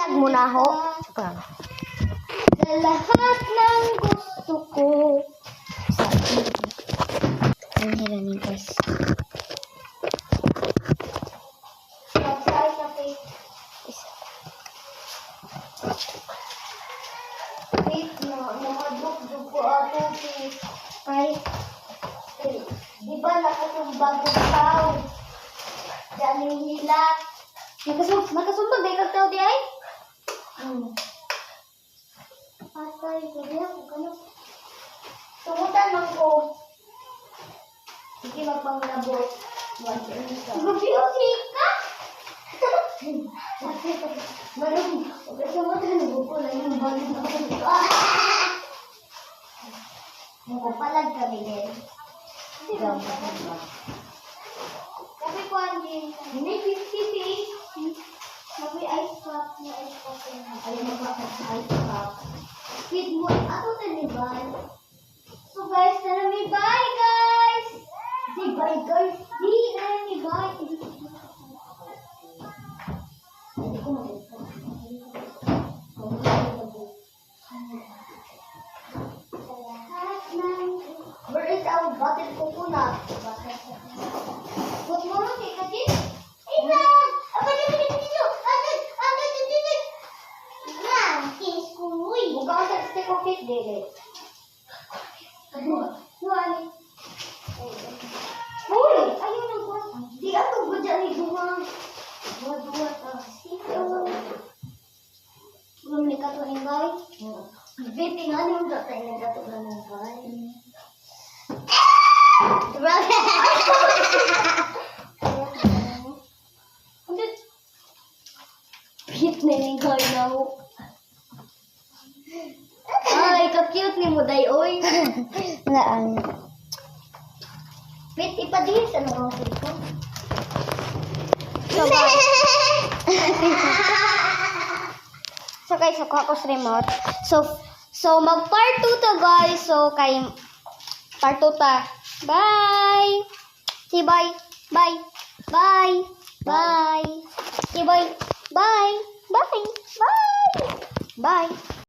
Tag mo na ho. Sa lahat ng gusto ko. Ang hiranin guys. Magsay ka, Faith. Faith, nakadugdug ko ako, Faith. Ay, Di ba nakasumbag yung tao? Diyan yung hila. nakasumbag dahil kagtao di ay? Patay, sabi ako, gano'n. Tungutan lang ko. Sige, magpanglabot. Gabi o sika? Marong, pagkasungutan ko lang yung balong ako. Mukupalag kami din. Kasi ko Anjin, hindi 50-50. May ice pop, may ice pop. Ayaw magpapat sa ice pop. Feed mo, ako tanibay. So guys, tara may bye guys! Di bye guys! Di, tara may bye! Hindi ko mag-ito. Where is our bottle coconut? Put mo rin kay Katin? Ilan! Agad yung pinipito! Agad! Agad yung tinig! Ilan! Kiss ko uy! Huwag ka sa stick of cake, Dede. Nuwali. Uy! Ayun ang buwan. Di ato ba dyan ni Duwang? Duwa-duwa ta. Sito. Belum ni kato ni Bay? Beti nga ni yung datay na kato na ni Bay. Cute na yung gawin na ho. Ay, ka-cute ni mo, day, oy. Naan. Wait, ipadihis, ano ang ko? So guys, ako sa remote. So mag part 2 to guys. So kay part 2 ta. Bye. Say bye. Bye. Bye. Bye. Say bye. Bye. Bye. Bye. Bye.